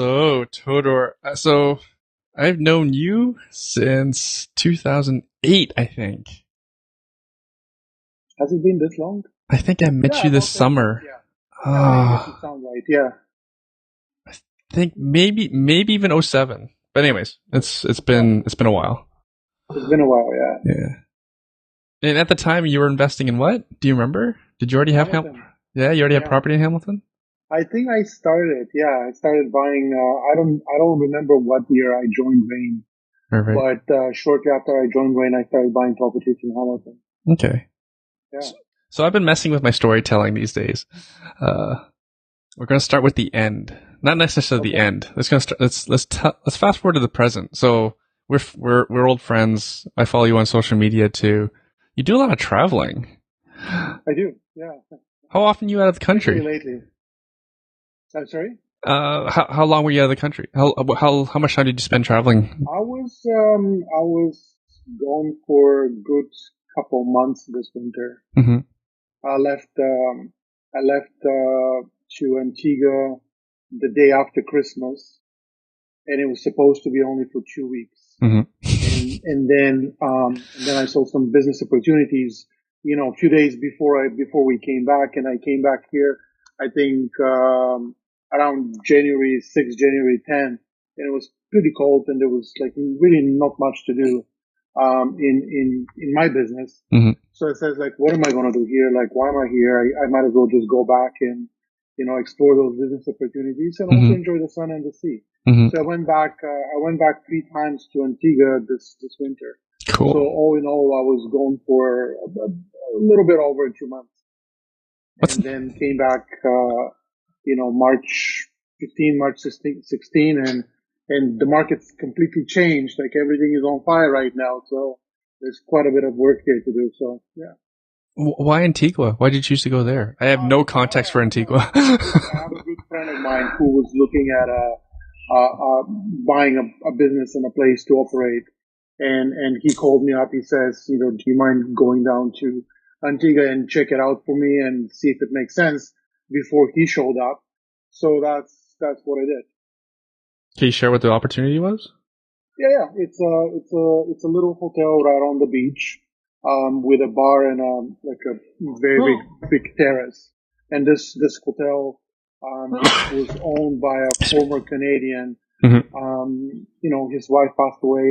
So, Todor, I've known you since 2008, I think. Has it been this long? I think I met Yeah, you this about 10 years, summer. yeah. Yeah, I guess it Ah, sounds right, yeah. I think maybe even '07. But anyways, it's Yeah, been a while. it's been a while, yeah. Yeah. And at the time, you were investing in what? Do you remember? Did you already have Hamilton, Yeah, you already have yeah. property in Hamilton. I think I started, yeah, I started buying, I don't remember what year I joined Rain, Right. but, shortly after I joined Rain, I started buying properties in Hamilton. Okay. Yeah. So I've been messing with my storytelling these days. Uh, we're gonna start with the end, not necessarily the Okay. end. Let's fast forward to the present. So we're old friends. I follow you on social media too. You do a lot of traveling. I do, yeah. How often are you out of the Especially country? lately. I'm sorry? How long were you out of the country? How much time did you spend traveling? I was gone for a good couple months this winter. Hmm. I left, to Antigua the day after Christmas, and it was supposed to be only for 2 weeks. Hmm. And then I saw some business opportunities, a few days before we came back, and I came back here, I think, around January 6th, January 10th, and it was pretty cold, and there was like really not much to do, in my business. Hmm. So I says like, what am I going to do here? Like, why am I here? I might as well just go back and, explore those business opportunities and also Hmm. enjoy the sun and the sea. Hmm. So I went back 3 times to Antigua this winter. So Cool. all in all, I was gone for a little bit over 2 months, What's and then came back, March 15, March 16, and the market's completely changed. Like everything is on fire right now. So there's quite a bit of work here to do. So yeah. Why Antigua? Why did you choose to go there? I have no context for Antigua. I have a good friend of mine who was looking at buying a business and a place to operate, and he called me up. He says, do you mind going down to Antigua and check it out for me and see if it makes sense before he showed up. So that's what I did. Can you share what the opportunity was? Yeah. It's a little hotel right on the beach, with a bar and like a very big terrace. And this hotel, was owned by a former Canadian. Hmm. His wife passed away,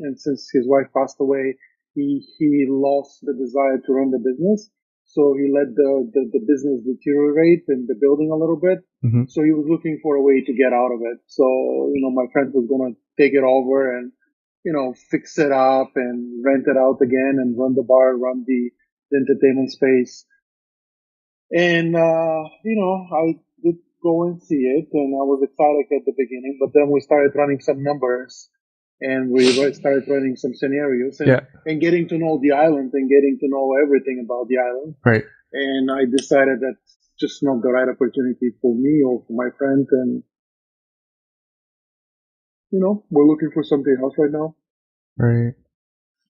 and since his wife passed away, he lost the desire to run the business. So he let the business deteriorate in the building a little bit. Hmm. So he was looking for a way to get out of it. So, my friend was going to take it over and, fix it up and rent it out again and run the bar, run the entertainment space. And, I did go and see it, and I was excited at the beginning, but then we started running some numbers, and we started running some scenarios, Yeah. and getting to know the island and getting to know everything about the island. Right. And I decided that's just not the right opportunity for me or for my friend. And, we're looking for something else right now. Right.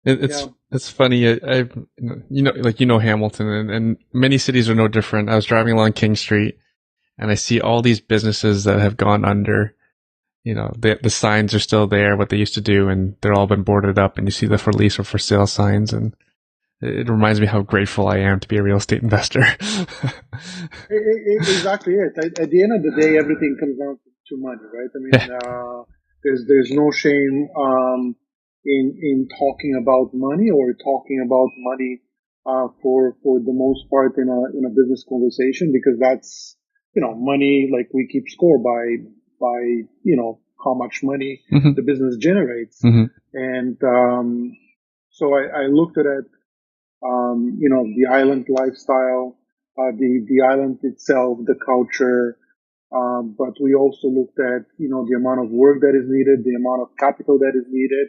Yeah. It's funny. I've Hamilton, and many cities are no different. I was driving along King Street, and I see all these businesses that have gone under. The signs are still there, what they used to do, and they're all been boarded up. And you see the for lease or for sale signs, and it reminds me how grateful I am to be a real estate investor. Exactly it. At the end of the day, everything comes down to money, right? I mean, there's no shame, in talking about money or talking about money, for the most part in a business conversation, because that's, money, like we keep score by, how much money Hmm. the business generates. Hmm. And, so I looked at it, the island lifestyle, the island itself, the culture. But we also looked at, the amount of work that is needed, the amount of capital that is needed,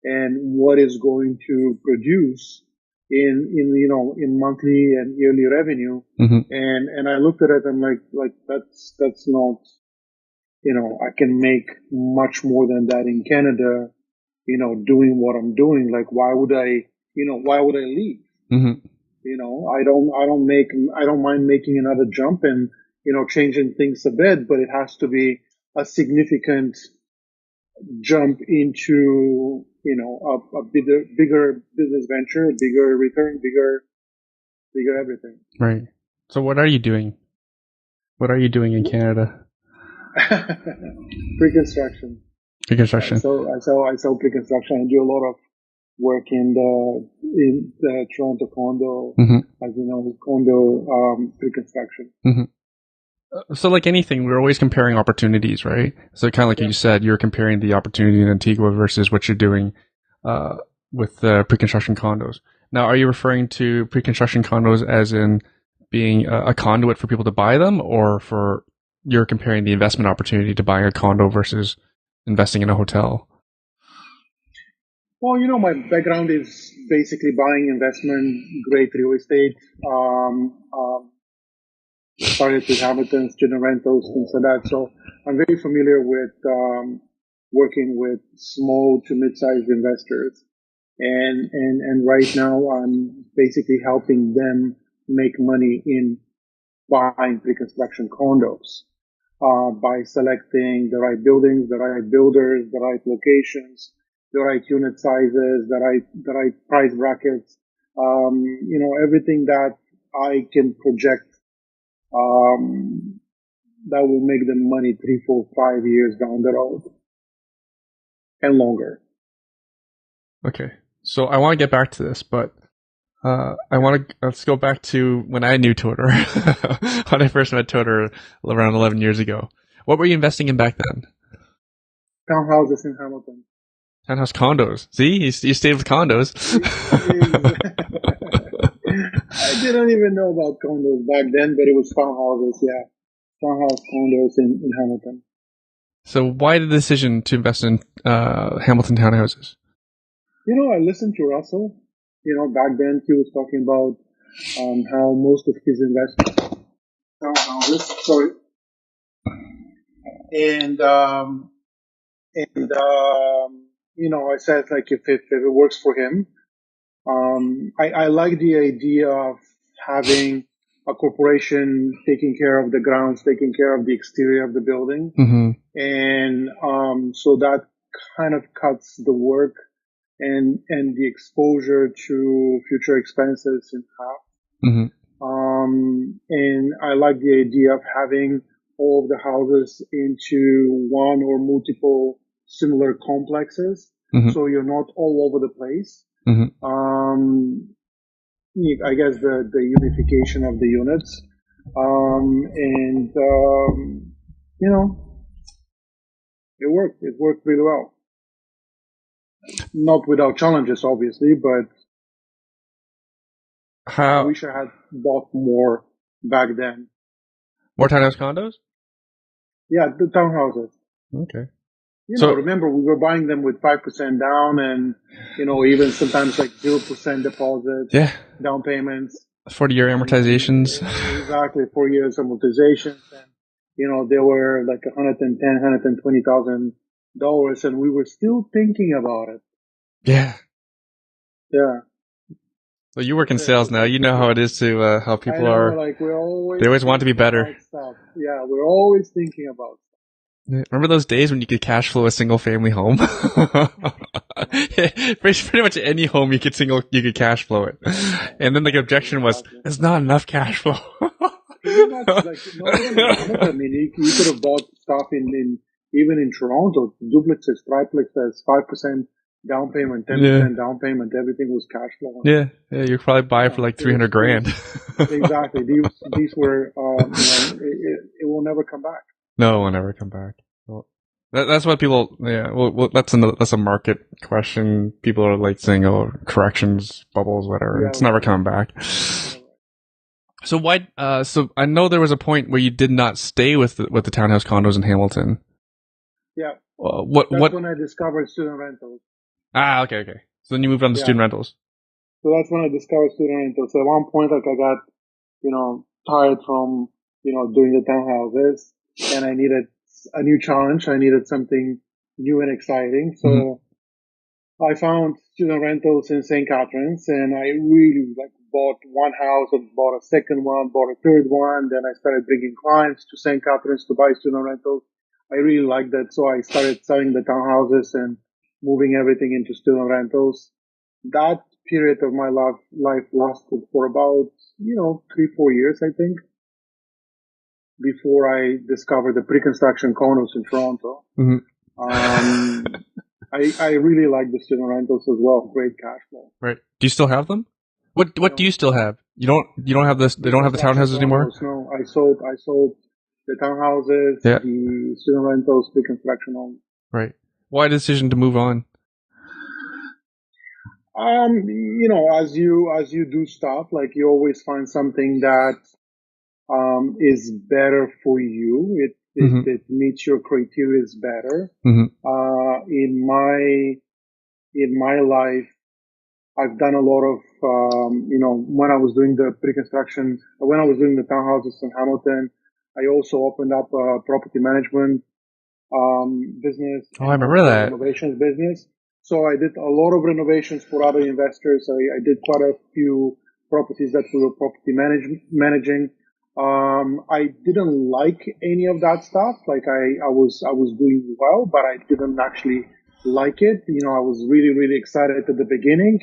and what is going to produce in monthly and yearly revenue. Hmm. And I looked at it and like, that's not, I can make much more than that in Canada, doing what I'm doing. Like, why would I leave? Hmm. I don't mind making another jump and, changing things a bit, but it has to be a significant jump into, a bigger business venture, bigger return, bigger everything. Right. So what are you doing? What are you doing in Canada? Pre-construction. Pre-construction. I sell pre-construction. I do a lot of work in the Toronto condo, as you know, condo pre-construction. So like anything, we're always comparing opportunities, right? So kind of like you said, you're comparing the opportunity in Antigua versus what you're doing with pre-construction condos. Now, are you referring to pre-construction condos as in being a conduit for people to buy them, or for you're comparing the investment opportunity to buying a condo versus investing in a hotel? Well, my background is basically buying investment grade real estate. Started with Hamilton, student rentals, things like that. So I'm very familiar with working with small to mid-sized investors. And right now I'm basically helping them make money in buying pre-construction condos, by selecting the right buildings, the right builders, the right locations, the right unit sizes, the right price brackets, everything that I can project, that will make them money 3, 4, 5 years down the road and longer. Okay. So I want to get back to this, but let's go back to when I knew Todor, when I first met Todor around 11 years ago. What were you investing in back then? Townhouses in Hamilton. Townhouse condos. See, you stayed with condos. I didn't even know about condos back then, but it was townhouses, yeah. Townhouse condos in Hamilton. So why the decision to invest in Hamilton townhouses? I listened to Russell. Back then he was talking about how most of his investments townhouses. Sorry. And I said, like, if it works for him, I like the idea of having a corporation taking care of the grounds, taking care of the exterior of the building. And so that kind of cuts the work and the exposure to future expenses in half. And I like the idea of having all of the houses into one or multiple similar complexes, so you're not all over the place. I guess the unification of the units, it worked. It worked really well. Not without challenges, obviously, but I wish I had bought more back then. More townhouse condos? Yeah, the townhouses. Okay. Remember, we were buying them with 5% down and, even sometimes like 0% deposits, down payments. 40-year amortizations. Exactly, 4 years amortizations. And, they were like $110,000, $120,000, and we were still thinking about it. Yeah. Yeah. Well, you work in sales now. You know how it is to, how people are. Like they always want to be better. Stuff. Yeah, we're always thinking about stuff. Remember those days when you could cash flow a single family home? Pretty much any home you could cash flow it. And then the objection was, there's not enough cash flow. Pretty much, I mean, you could have bought stuff even in Toronto, duplexes, triplexes, 5% down payment, 10% down payment, everything was cash flow. Yeah, you probably buy it for like $300,000. Exactly. These were, it will never come back. No, it will never come back. Well, that's what people. Yeah, well, that's a market question. People are like saying, "Oh, corrections, bubbles, whatever." Yeah, it's never coming back. So why? So I know there was a point where you did not stay with the townhouse condos in Hamilton. Yeah. That's when I discovered student rentals. Okay. So then you moved on to student rentals. So that's when I discovered student rentals. So at one point, like I got, tired from, doing the townhouses. And I needed a new challenge. I needed something new and exciting. So I found student rentals in St. Catharines, and I really bought one house and bought a second one, bought a third one. Then I started bringing clients to St. Catharines to buy student rentals. I really liked that. So I started selling the townhouses and moving everything into student rentals. That period of my life lasted for about, 3-4 years, I think, before I discovered the pre-construction condos in Toronto. Mm-hmm. I really like the student rentals as well. Great cash flow. Right. Do you still have them? What do you still have? You don't have this. They don't have the townhouses anymore. No, I sold the townhouses, Yeah. the student rentals, pre-construction homes. Right. Why the decision to move on? As you do stuff, like you always find something that is better for you. It meets your criteria is better. Mm-hmm. In my life, I've done a lot of, when I was doing the pre-construction, when I was doing the townhouses in Hamilton, I also opened up a property management business. Oh, I remember that. Renovations business. So I did a lot of renovations for other investors. I did quite a few properties that we were property managing. I didn't like any of that stuff. Like I was doing well, but I didn't actually like it. I was really, really excited at the beginning,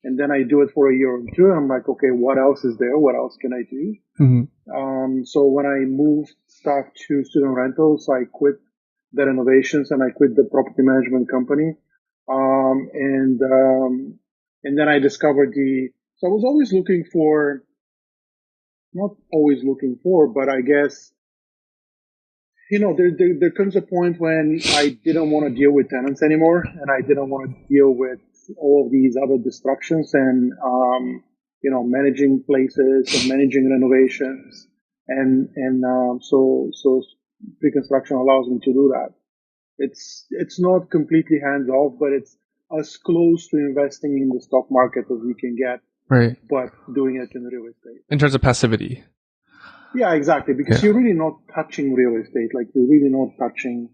and then I do it for a year or two. And I'm like, okay, what else is there? What else can I do? Mm-hmm. So when I moved stuff to student rentals, I quit the renovations and I quit the property management company. And then I discovered so I was always looking for, not always looking for, but I guess, there comes a point when I didn't want to deal with tenants anymore, and I didn't want to deal with all of these other distractions and, managing places and managing renovations. So pre-construction allows me to do that. It's not completely hands off, but it's as close to investing in the stock market as you can get. Right. But doing it in real estate. In terms of passivity. Yeah, exactly. Because you're really not touching real estate. Like you're really not touching,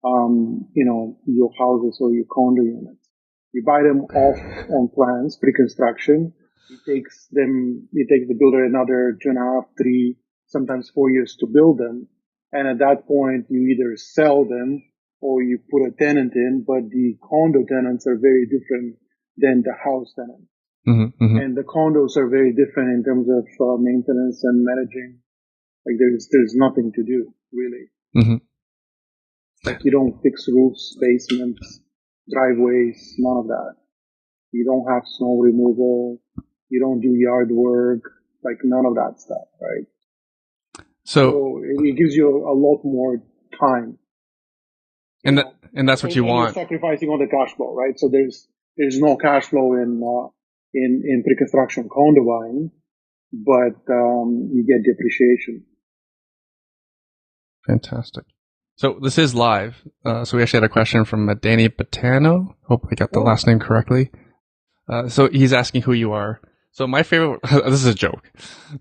your houses or your condo units. You buy them off on plans, pre-construction. It takes the builder another 2.5, 3, sometimes 4 years to build them. And at that point, you either sell them or you put a tenant in, but the condo tenants are very different than the house tenants. Mm-hmm, mm-hmm. And the condos are very different in terms of maintenance and managing. Like there's nothing to do really. Mm-hmm. Like you don't fix roofs, basements, driveways, none of that. You don't have snow removal. You don't do yard work, like none of that stuff, right? So it gives you a lot more time. And that's what you want. You're sacrificing on the cash flow, right? So there's no cash flow in pre-construction condo buying, but you get depreciation. Fantastic. So this is live. So we actually had a question from Danny Batano. Hope I got the last name correctly. So he's asking who you are. So my favorite, this is a joke.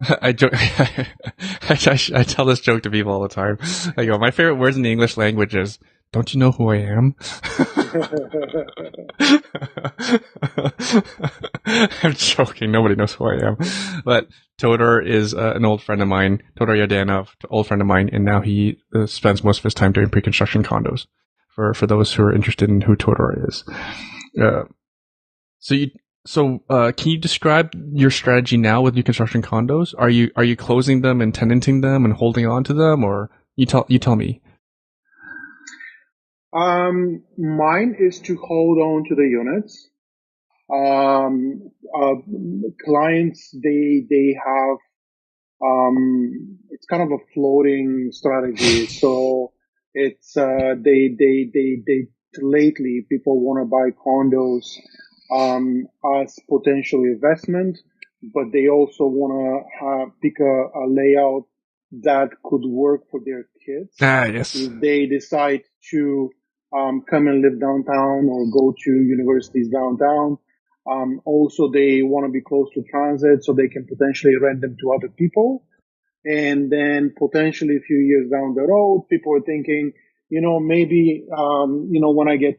I tell this joke to people all the time. I go, my favorite words in the English language is, don't you know who I am? I'm joking. Nobody knows who I am. But Todor is an old friend of mine, Todor Yordanov, an old friend of mine, and now he spends most of his time doing pre-construction condos for those who are interested in who Todor is. So can you describe your strategy now with new construction condos? Are you closing them and tenanting them and holding on to them, or you tell me? Mine is to hold on to the units. Clients, they have, it's kind of a floating strategy. So it's, lately people want to buy condos, as potential investment, but they also want to pick a layout that could work for their kids. Yes. If they decide to come and live downtown or go to universities downtown. Also, they want to be close to transit so they can potentially rent them to other people. And then potentially a few years down the road, people are thinking, maybe, when I get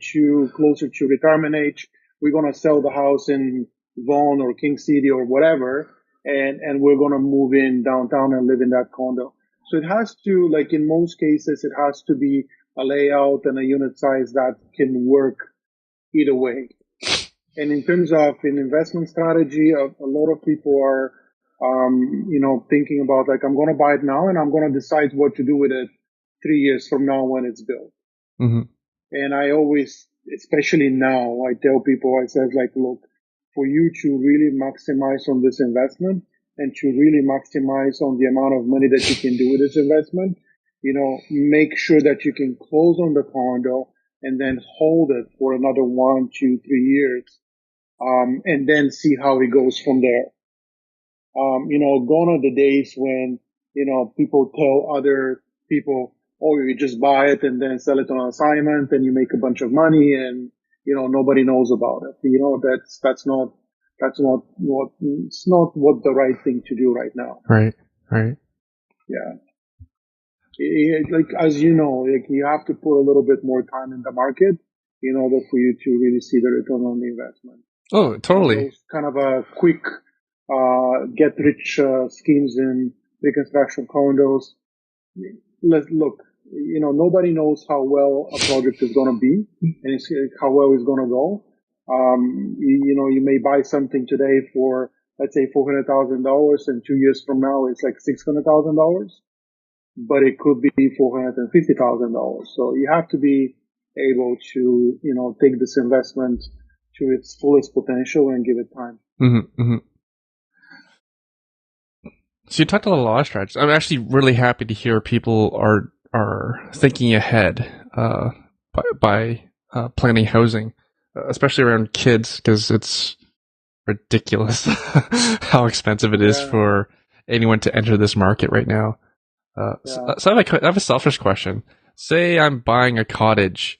closer to retirement age, we're going to sell the house in Vaughan or King City or whatever. And we're going to move in downtown and live in that condo. So it has to, like in most cases, it has to be a layout and a unit size that can work either way. And in terms of an investment strategy, a lot of people are, thinking about like, I'm going to buy it now and I'm going to decide what to do with it 3 years from now when it's built. Mm-hmm. And I always, especially now, I tell people, I said like, look, for you to really maximize on this investment and to really maximize on the amount of money that you can do with this investment, make sure that you can close on the condo and then hold it for another 1, 2, 3 years. And then see how it goes from there. Gone are the days when, people tell other people, oh, you just buy it and then sell it on assignment and you make a bunch of money and, nobody knows about it. That's not it's not what the right thing to do right now. Right. Yeah. Like, as you know, like you have to put a little bit more time in the market in order for you to really see the return on the investment. Oh, totally. Those kind of a quick get rich schemes in reconstruction condos. Let's look. Nobody knows how well a project is going to be and how well it's going to go. You may buy something today for, let's say, $400,000, and 2 years from now it's like $600,000, but it could be $450,000. So you have to be able to, take this investment to its fullest potential and give it time. Mm-hmm, mm-hmm. So you talked a lot of strategies. I'm actually really happy to hear people are thinking ahead by planning housing, especially around kids, because it's ridiculous how expensive it is for anyone to enter this market right now. So I have a selfish question. Say I'm buying a cottage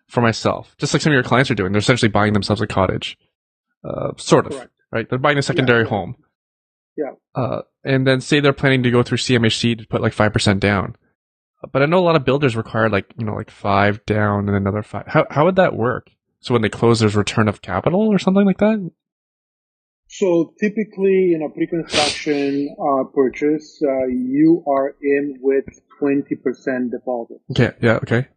for myself, just like some of your clients are doing. They're essentially buying themselves a cottage, sort of, correct. Right? They're buying a secondary home. Yeah. And then say they're planning to go through CMHC to put like 5% down. But I know a lot of builders require like 5 down and another 5. How would that work? So when they close, there's return of capital or something like that? So typically in a pre-construction purchase, you are in with 20% deposit. Okay. Yeah. Okay.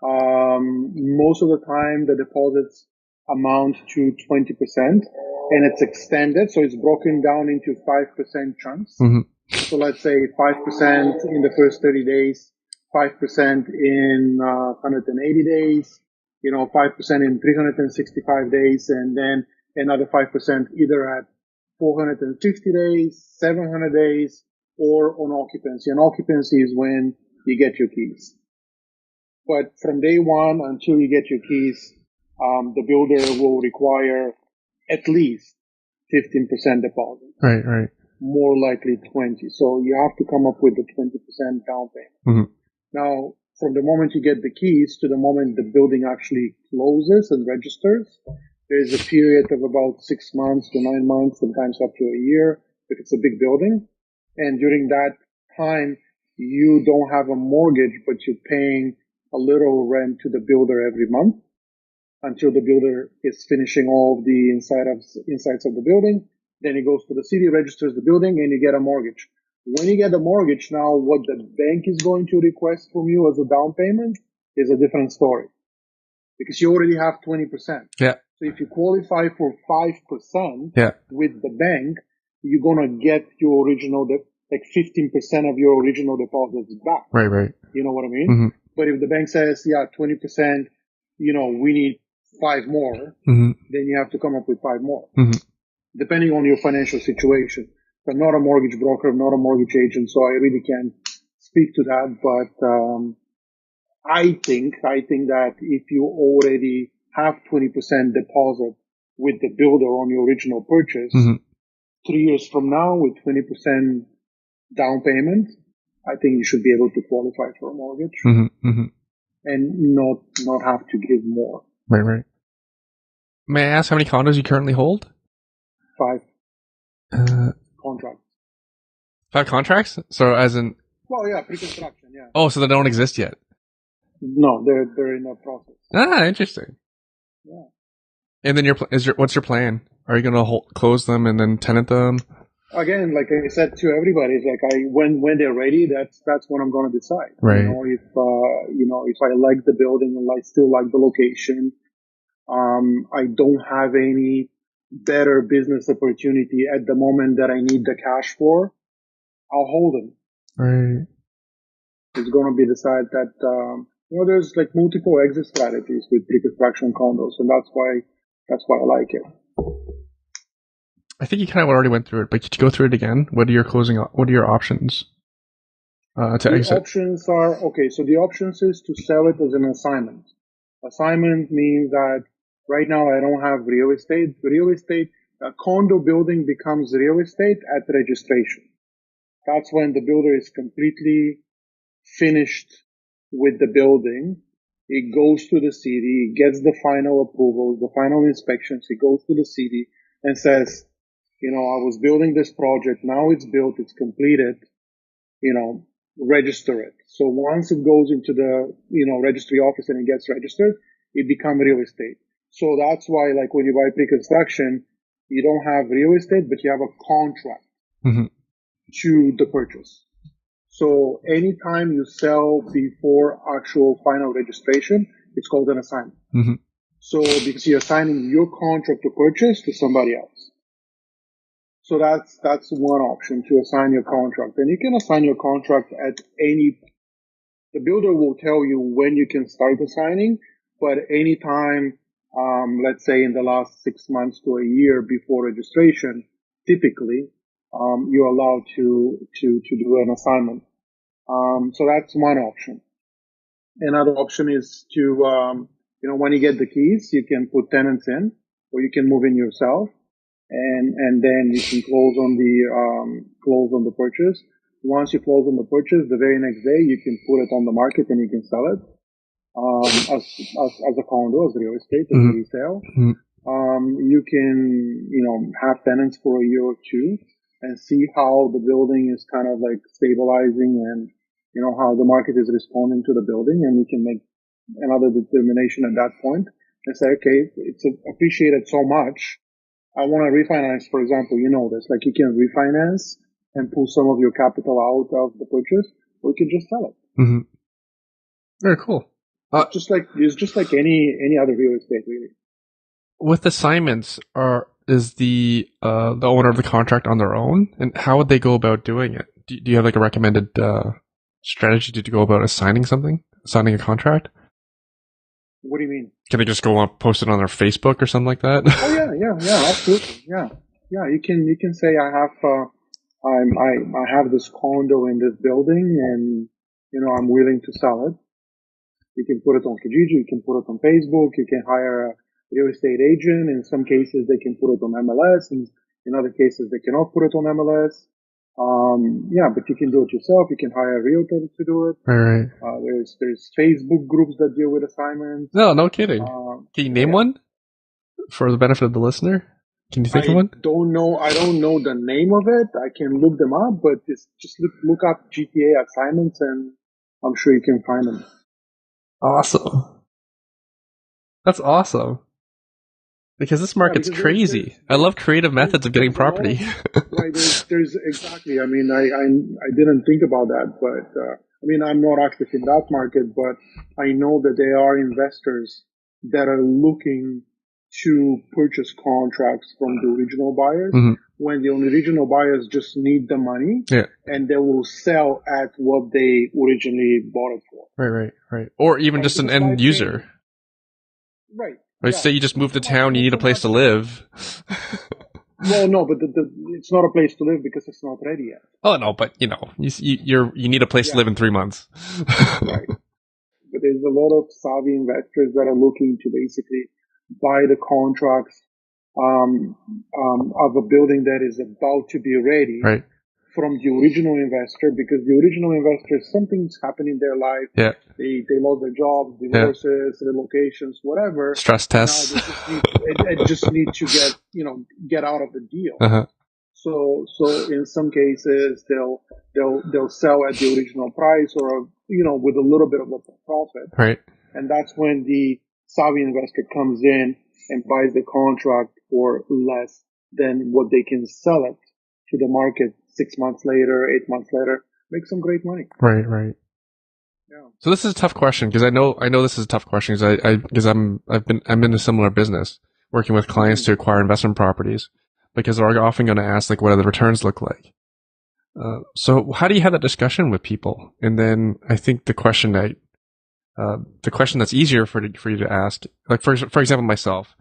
Most of the time the deposits amount to 20% and it's extended. So it's broken down into 5% chunks. Mm-hmm. So let's say 5% in the first 30 days, 5% in 180 days, 5% in 365 days, and then another 5% either at 450 days, 700 days, or on occupancy. And occupancy is when you get your keys. But from day one until you get your keys, the builder will require at least 15% deposit. Right. More likely 20. So you have to come up with the 20% down payment. Mm-hmm. Now, from the moment you get the keys to the moment the building actually closes and registers, there's a period of about 6 months to 9 months, sometimes up to a year if it's a big building. And during that time, you don't have a mortgage, but you're paying a little rent to the builder every month until the builder is finishing all of the insides of the building. Then it goes to the city, registers the building, and you get a mortgage. When you get a mortgage, now what the bank is going to request from you as a down payment is a different story because you already have 20%. Yeah. So if you qualify for 5% with the bank, you're going to get your original, like 15% of your original deposits back. Right. You know what I mean? Mm-hmm. But if the bank says, 20%, we need 5 more, mm-hmm. then you have to come up with 5 more. Mm-hmm. Depending on your financial situation. I'm not a mortgage broker, I'm not a mortgage agent, so I really can't speak to that. But I think that if you already have 20% deposit with the builder on your original purchase, mm-hmm. 3 years from now with 20% down payment, I think you should be able to qualify for a mortgage mm-hmm. Mm-hmm. and not have to give more. Right. May I ask how many condos you currently hold? 5 contracts. 5 contracts? So as in... Well, yeah, pre-construction, yeah. Oh, so they don't exist yet? No, they're in the process. Ah, interesting. Yeah. And then what's your plan? Are you going to close them and then tenant them? again, like I said to everybody, it's like when they're ready, that's when I'm going to decide. Right. If I like the building and I still like the location, I don't have any better business opportunity at the moment that I need the cash for, I'll hold them. Right. It's going to be decided that, there's like multiple exit strategies with pre-construction condos, and that's why I like it. I think you kind of already went through it, but could you go through it again? What are your options to exit? Options are, okay, so the options is to sell it as an assignment. Assignment means that right now I don't have real estate. A condo building becomes real estate at registration. That's when the builder is completely finished with the building. It goes to the city, it gets the final approvals, the final inspections. It goes to the city and says, I was building this project. Now it's built, it's completed, register it. So once it goes into the, registry office and it gets registered, it becomes real estate. So that's why, like, when you buy pre-construction, you don't have real estate, but you have a contract to the purchase. So anytime you sell before actual final registration, it's called an assignment. So because you're assigning your contract to purchase to somebody else. So that's one option, to assign your contract. And you can assign your contract at the builder will tell you when you can start assigning, but anytime, let's say in the last 6 months to a year before registration, typically, you're allowed to do an assignment. So that's one option. Another option is to, when you get the keys, you can put tenants in, or you can move in yourself. And then you can close on the purchase. Once you close on the purchase, the very next day you can put it on the market and you can sell it as a condo, as real estate, as a resale. You can have tenants for a year or two and see how the building is kind of like stabilizing and how the market is responding to the building, and you can make another determination at that point and say, okay, it's appreciated so much, I want to refinance, for example, this, like you can refinance and pull some of your capital out of the purchase, or you can just sell it. Very cool. It's just like any other real estate, really. With assignments, is the owner of the contract on their own, and how would they go about doing it? Do you have like a recommended strategy to go about assigning a contract? What do you mean? Can they just go on, post it on their Facebook or something like that? Oh yeah, absolutely, yeah. You can say I have this condo in this building, and I'm willing to sell it. You can put it on Kijiji, you can put it on Facebook, you can hire a real estate agent. In some cases, they can put it on MLS, and in other cases, they cannot put it on MLS. But you can do it yourself. You can hire a realtor to do it. Right. There's Facebook groups that deal with assignments. No kidding. Can you name one for the benefit of the listener? Can you think of one? I don't know the name of it. I can look them up, but just look up GTA assignments, and I'm sure you can find them. Awesome. That's awesome. Because this market's crazy. I love creative methods of getting property. Right. There's exactly. I mean, I didn't think about that, but I'm not active in that market, but I know that there are investors that are looking to purchase contracts from the original buyers, when the original buyers just need the money, and they will sell at what they originally bought it for. Right. Or even just an end user. Right. Like, say you just moved to town, you need a place to live. Well, no, but it's not a place to live because it's not ready yet. Oh no, but you need a place to live in 3 months. Right. But there's a lot of savvy investors that are looking to basically buy the contracts of a building that is about to be ready, right, from the original investor, because the original investor, something's happened in their life. Yeah. They lost their jobs, divorces, relocations, whatever. Stress tests. They just need to get out of the deal. So in some cases they'll sell at the original price, or with a little bit of a profit. Right. And that's when the savvy investor comes in and buys the contract for less than what they can sell it to the market 6 months later, 8 months later, make some great money. Right. Yeah. So this is a tough question because I know this is a tough question because I'm in a similar business working with clients to acquire investment properties because they're often going to ask like what do the returns look like. So how do you have that discussion with people? And then I think the question that's easier for you to ask, like for example, myself,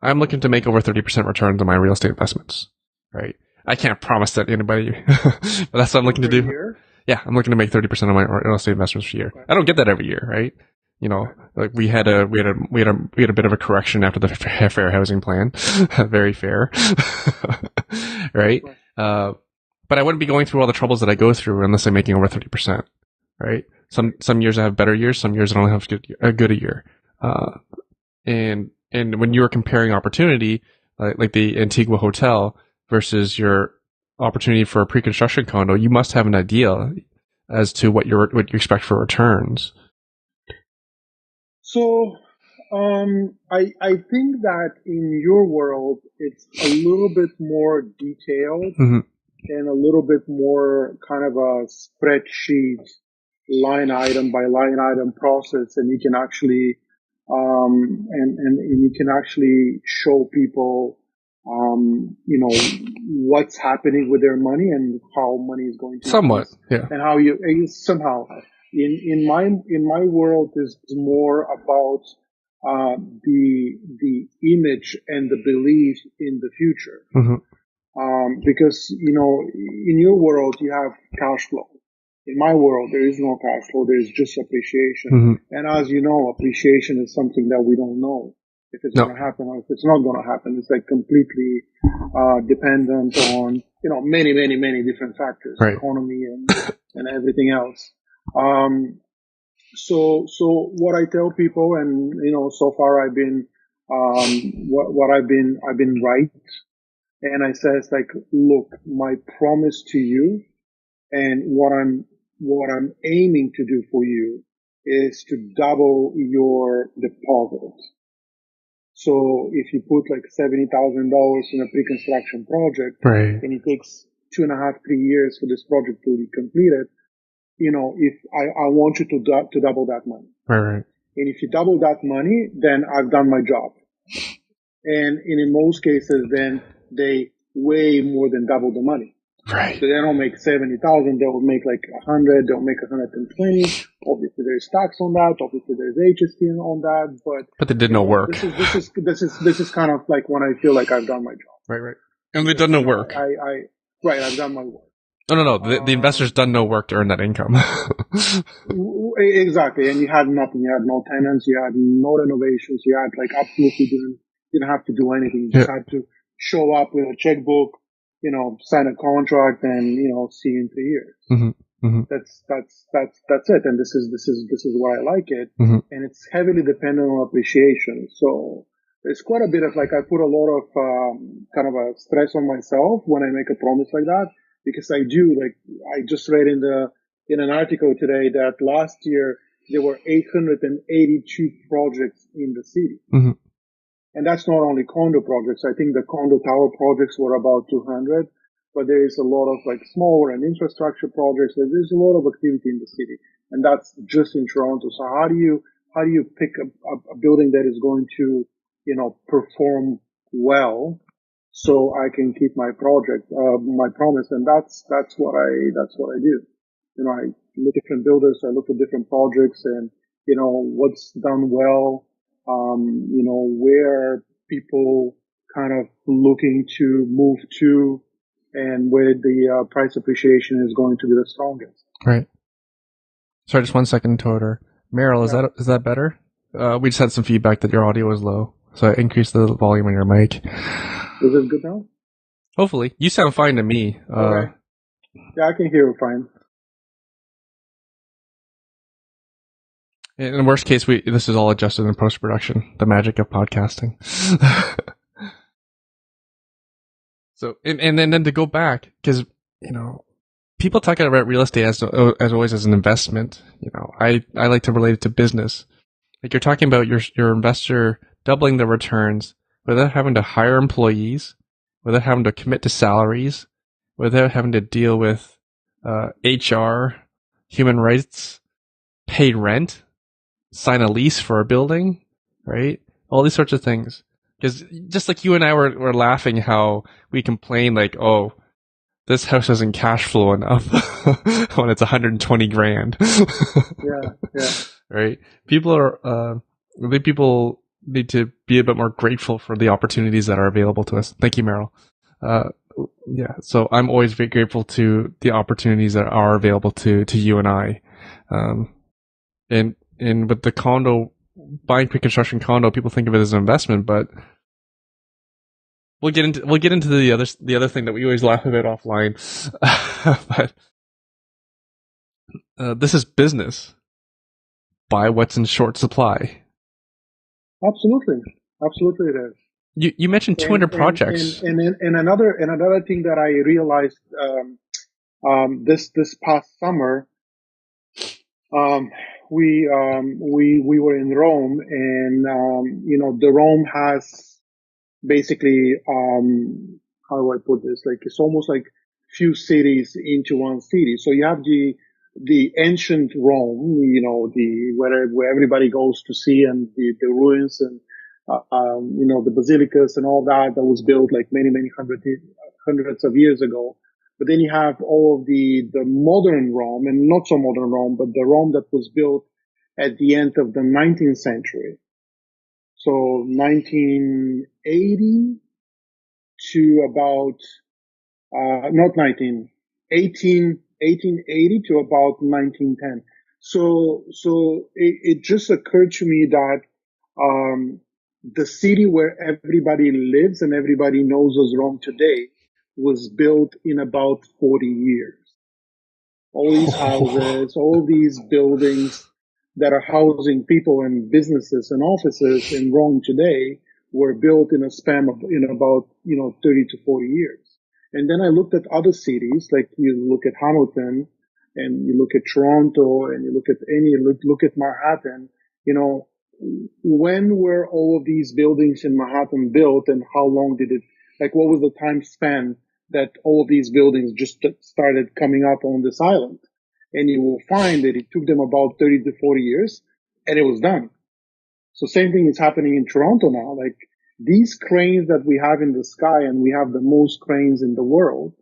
I'm looking to make over 30% returns on my real estate investments, right? I can't promise that to anybody, but that's what I'm looking to do. Year? Yeah, I'm looking to make 30% of my real estate investments per year. Okay. I don't get that every year, right? You know, like we had a bit of a correction after the fair housing plan, very fair, right? But I wouldn't be going through all the troubles that I go through unless I'm making over 30%, right? Some years I have better years, some years I don't have a good year. And when you were comparing opportunity, like the Antigua Hotel versus your opportunity for a pre-construction condo, you must have an idea as to what you expect for returns. So, I think that in your world, it's a little bit more detailed and a little bit more kind of a spreadsheet, line item by line item process, and you can actually, and you can actually show people, you know, what's happening with their money and how money is going to somewhat, yeah, and how you somehow in my world is more about the image and the belief in the future. Because, you know, in your world, you have cash flow. In my world, there is no cash flow. There's just appreciation. And as you know, appreciation is something that we don't know if it's going to happen or if it's not going to happen. It's like completely dependent on, you know, many different factors, economy and everything else. So what I tell people, and, you know, so far I've been, I've been right. And I says like, look, my promise to you and what I'm aiming to do for you is to double your deposit. So if you put like $70,000 in a pre-construction project, and it takes 2.5-3 years for this project to be completed, you know, if I want you to double that money. And if you double that money, then I've done my job. And in most cases, then they way more than double the money. So they don't make 70,000, they will make like 100, they'll make 120. Obviously there's tax on that, obviously there's HST on that, but they did no work. This is kind of like when I feel like I've done my job. And they've done no work. I've done my work. No. The investor's done no work to earn that income. Exactly. And you had nothing. You had no tenants. You had no renovations. You had like absolutely didn't have to do anything. You just had to show up with a checkbook, you know, sign a contract and, you know, see you in 3 years. That's it. And this is why I like it. And it's heavily dependent on appreciation. So there's quite a bit of like, I put a lot of, kind of a stress on myself when I make a promise like that. Because I do, like, I just read in an article today that last year there were 882 projects in the city. And that's not only condo projects. I think the condo tower projects were about 200, but there is a lot of like smaller and infrastructure projects. There's a lot of activity in the city, and that's just in Toronto. So how do you pick a building that is going to, you know, perform well? So I can keep my project, my promise. And that's what I do. You know, I look at different builders, I look at different projects and, you know, what's done well, you know, where people kind of looking to move to and where the price appreciation is going to be the strongest. Sorry, just 1 second, Todor. Meryl, is that better? We just had some feedback that your audio was low. So I increased the volume on your mic. Is it good now? Hopefully. You sound fine to me. Okay. Yeah, I can hear you fine. In the worst case, this is all adjusted in post-production. The magic of podcasting. So, and then to go back, because, you know, people talk about real estate as always as an investment. You know, I like to relate it to business. Like you're talking about your investor doubling the returns without having to hire employees, without having to commit to salaries, without having to deal with HR, human rights, pay rent, sign a lease for a building, right? All these sorts of things. Because just like you and I were laughing how we complain like, oh, this house doesn't cash flow enough when it's 120 grand. Yeah. Right? People I think people need to be a bit more grateful for the opportunities that are available to us. Thank you, Meryl. Uh, yeah, so I'm always very grateful to the opportunities that are available to you and I. And with the condo, buying pre-construction condo, people think of it as an investment, but we'll get into the other thing that we always laugh about offline. But this is business. Buy what's in short supply. Absolutely it is. You mentioned 200 projects. And another thing that I realized this past summer, we were in Rome, and the Rome has basically how do I put this? Like it's almost like few cities into one city. So you have the ancient Rome, where everybody goes to see, and the ruins, and the basilicas and all that was built like many hundreds of years ago. But then you have all of the modern Rome, and not so modern Rome, but the Rome that was built at the end of the 19th century. So 1980 to about, not 1880 to about 1910. So it just occurred to me that, the city where everybody lives and everybody knows as Rome today was built in about 40 years. All these houses, all these buildings that are housing people and businesses and offices in Rome today were built in a span of, about, 30 to 40 years. And then I looked at other cities, like you look at Hamilton, and you look at Toronto, and you look at Manhattan, when were all of these buildings in Manhattan built, and how long did it, like what was the time span that all of these buildings just started coming up on this island? And you will find that it took them about 30 to 40 years, and it was done. So same thing is happening in Toronto now. Like these cranes that we have in the sky, and we have the most cranes in the world,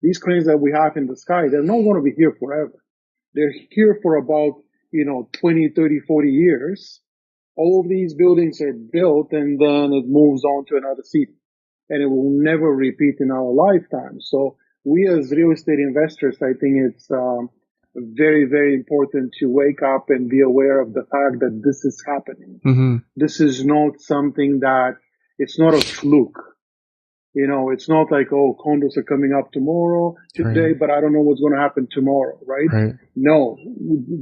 these cranes that we have in the sky, they're not going to be here forever. They're here for about, 20, 30, 40 years. All of these buildings are built, and then it moves on to another city, and it will never repeat in our lifetime. So we as real estate investors, I think it's very, very important to wake up and be aware of the fact that this is happening. Mm-hmm. This is not something that, it's not a fluke. It's not like, oh, condos are coming up today, Right. but I don't know what's going to happen tomorrow, right? No,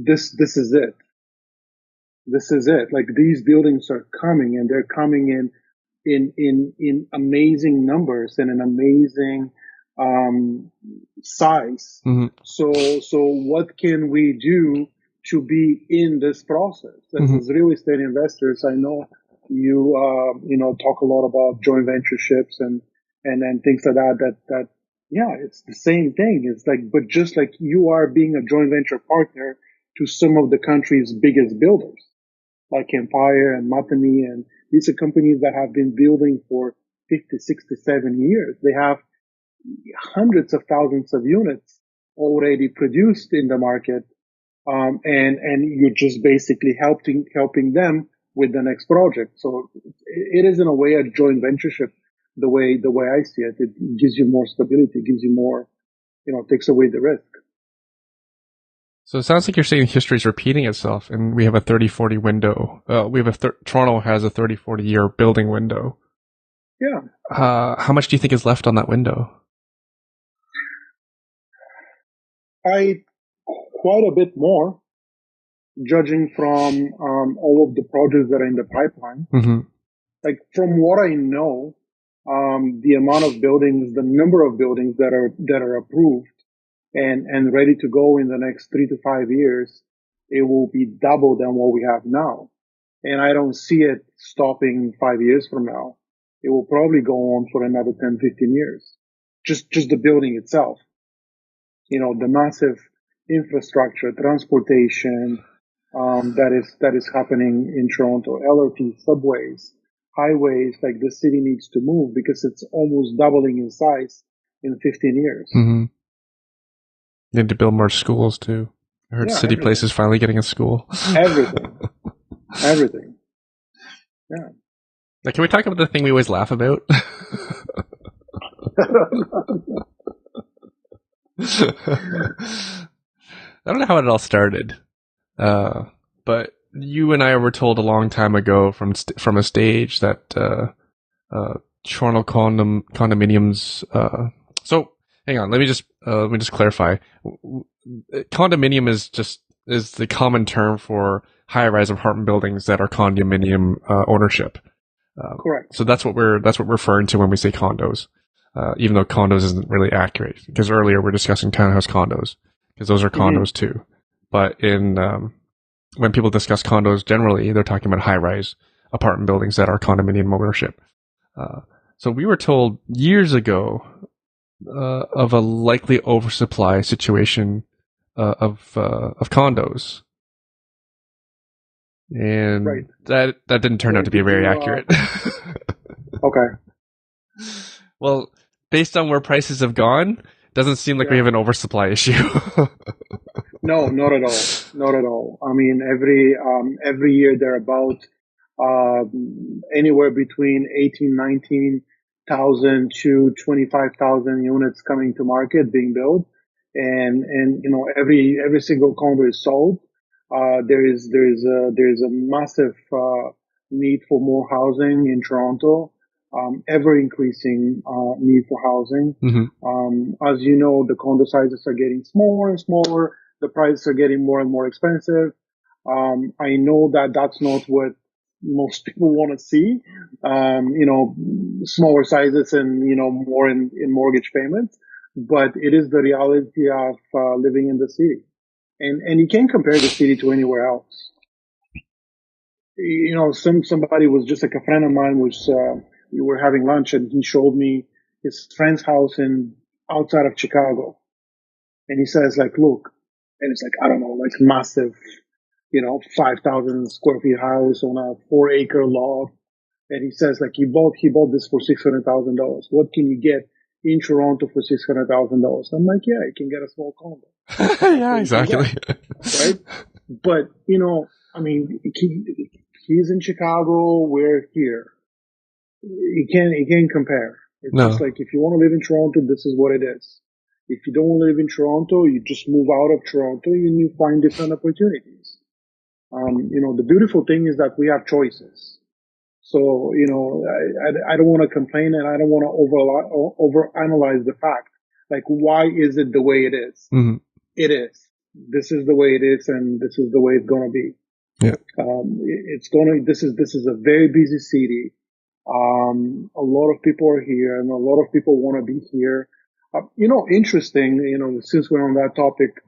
this is it. This is it. Like these buildings are coming, and they're coming in amazing numbers and an amazing size. Mm-hmm. So what can we do to be in this process? As real estate investors, I know you talk a lot about joint ventureships and things like that yeah, it's the same thing. It's like, but just like you are being a joint venture partner to some of the country's biggest builders, like Empire and Matami, and these are companies that have been building for 50, 60, 70 years. They have hundreds of thousands of units already produced in the market, and you're just basically helping them with the next project. So it is in a way a joint ventureship. The way I see it, it gives you more stability, gives you more, takes away the risk. So it sounds like you're saying history is repeating itself, and we have a 30-40 window. Toronto has a 30-40 year building window. Yeah. How much do you think is left on that window? Quite a bit more, judging from all of the projects that are in the pipeline. Mm-hmm. Like from what I know, the amount of buildings, the number of buildings that are approved and ready to go in the next 3 to 5 years, it will be double than what we have now. And I don't see it stopping 5 years from now. It will probably go on for another 10, 15 years. just the building itself. The massive infrastructure, transportation, that is happening in Toronto, LRT, subways, highways, like the city needs to move because it's almost doubling in size in 15 years. Mm-hmm. Need to build more schools too. I heard City everything. Place is finally getting a school. Everything. Yeah. Now, can we talk about the thing we always laugh about? I don't know how it all started, but you and I were told a long time ago from a stage that Toronto condominiums. So hang on, let me just clarify. Condominium is the common term for high-rise apartment buildings that are condominium ownership. Correct. So that's what we're referring to when we say condos. Even though condos isn't really accurate, because earlier we're discussing townhouse condos, because those are condos too. But when people discuss condos generally, they're talking about high-rise apartment buildings that are condominium ownership. So we were told years ago of a likely oversupply situation of condos, and right. that didn't turn out to be very accurate. Okay. Well, based on where prices have gone, doesn't seem like we have an oversupply issue. No, not at all. Not at all. I mean, every year there are about anywhere between 19,000 to 25,000 units coming to market being built, and every single condo is sold. There is a massive need for more housing in Toronto. Ever increasing need for housing. Mm-hmm. As you know, the condo sizes are getting smaller and smaller. The prices are getting more and more expensive. I know that that's not what most people want to see. Smaller sizes and more in mortgage payments. But it is the reality of living in the city, and you can't compare the city to anywhere else. Somebody was just like a friend of mine was. We were having lunch and he showed me his friend's house outside of Chicago. And he says like, look, and it's like, I don't know, like massive, 5,000 square feet house on a 4-acre lot. And he says like, he bought this for $600,000. What can you get in Toronto for $600,000? I'm like, yeah, you can get a small condo. Yeah, exactly. Right. But, I mean, he's in Chicago. We're here. You can't compare. It's just like, if you want to live in Toronto, this is what it is. If you don't want to live in Toronto, you just move out of Toronto and you find different opportunities. The beautiful thing is that we have choices. So, I don't want to complain and I don't want to overanalyze the fact. Like, why is it the way it is? Mm-hmm. It is. This is the way it is and this is the way it's going to be. Yeah. This is a very busy city. A lot of people are here and a lot of people want to be here. Interesting, since we're on that topic,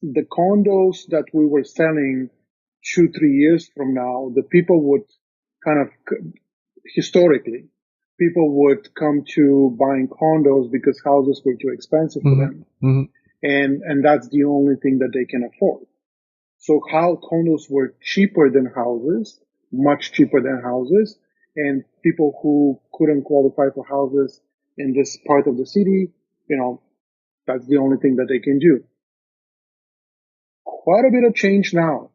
the condos that we were selling 2-3 years from now, the people would historically, people would come to buying condos because houses were too expensive for them. Mm-hmm. And that's the only thing that they can afford. So how condos were cheaper than houses, much cheaper than houses, and people who couldn't qualify for houses in this part of the city, that's the only thing that they can do. Quite a bit of change now.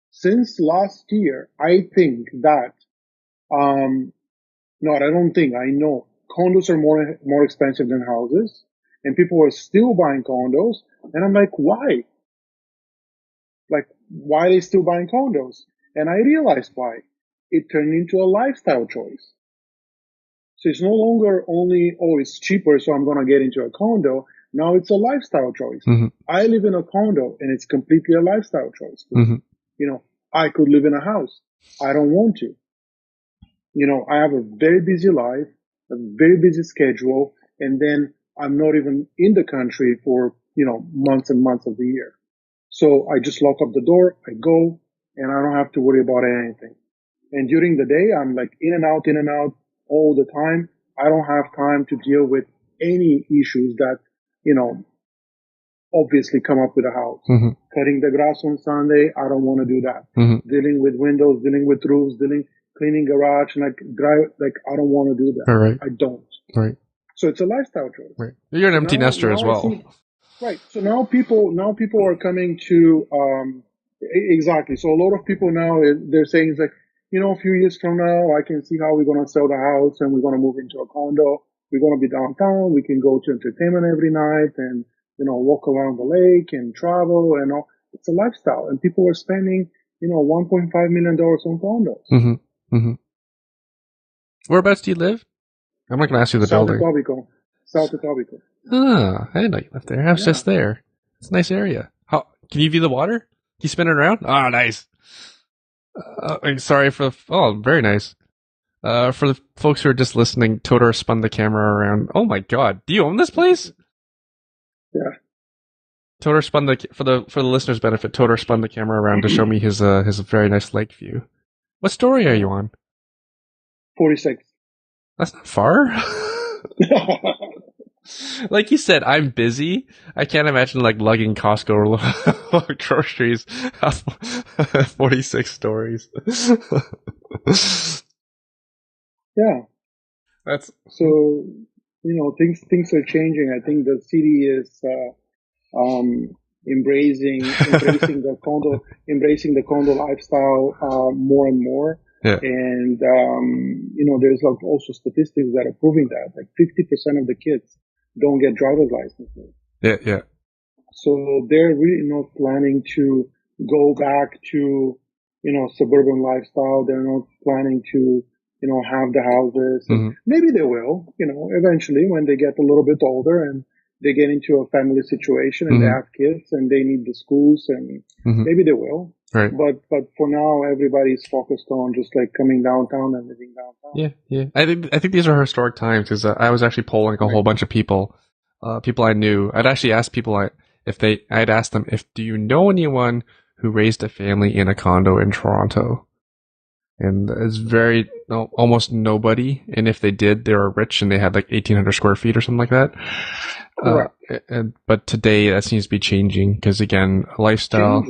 Since last year, I think that, I don't think, I know condos are more expensive than houses, and people are still buying condos, and I'm like, why? Like, why are they still buying condos? And I realized why. It turned into a lifestyle choice. So it's no longer only, it's cheaper, so I'm going to get into a condo. Now it's a lifestyle choice. Mm-hmm. I live in a condo and it's completely a lifestyle choice. Mm-hmm. I could live in a house. I don't want to. I have a very busy life, a very busy schedule, and then I'm not even in the country for, months and months of the year. So I just lock up the door, I go, and I don't have to worry about anything. And during the day, I'm like in and out all the time. I don't have time to deal with any issues that, obviously come up with a house. Mm-hmm. Cutting the grass on Sunday, I don't want to do that. Mm-hmm. Dealing with windows, dealing with roofs, cleaning garage, and I don't want to do that. All right. I don't. Right. So it's a lifestyle choice. Right. You're an empty nester as well. Right. So now people are coming to, exactly. So a lot of people now, they're saying it's like, a few years from now, I can see how we're going to sell the house and we're going to move into a condo. We're going to be downtown. We can go to entertainment every night and, walk around the lake and travel and all. It's a lifestyle, and people are spending, $1.5 million on condos. Mm-hmm. Mm-hmm. Whereabouts do you live? I'm not going to ask you the building. South of Etobicoke. Ah, I didn't know you lived there. I was just there. It's a nice area. How can you view the water? Can you spin it around? Ah, nice. Sorry for very nice. For the folks who are just listening, Todor spun the camera around. Oh my god, do you own this place? Yeah. Todor spun for the listeners' benefit. Todor spun the camera around to show me his very nice lake view. What story are you on? 46. That's not far. Like you said, I'm busy. I can't imagine lugging Costco groceries up 46 stories. Yeah. That's so, things are changing. I think the city is embracing the condo lifestyle more and more. Yeah. And there's also statistics that are proving that 50% of the kids don't get driver's licenses. Yeah. So they're really not planning to go back to suburban lifestyle. They're not planning to have the houses. Mm-hmm. Maybe they will, eventually when they get a little bit older and they get into a family situation and mm-hmm. they have kids and they need the schools, and mm-hmm. maybe they will. Right. But for now, everybody's focused on just coming downtown and living downtown. Yeah. I think these are historic times because I was actually polling a whole bunch of people I knew. I'd actually asked people I'd asked them do you know anyone who raised a family in a condo in Toronto? And it's almost nobody. And if they did, they were rich and they had 1,800 square feet or something like that. But today that seems to be changing because again, lifestyle,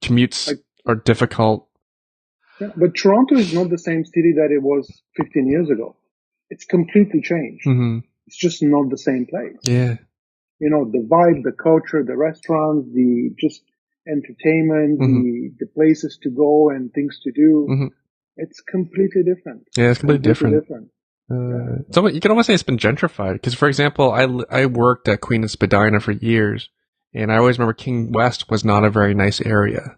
commutes are difficult. Yeah, but Toronto is not the same city that it was 15 years ago. It's completely changed. Mm-hmm. It's just not the same place. Yeah. The vibe, the culture, the restaurants, the just entertainment, mm-hmm. the places to go and things to do. Mm-hmm. It's completely different. Yeah, it's completely different. So you can almost say it's been gentrified because, for example, I worked at Queen and Spadina for years, and I always remember King West was not a very nice area.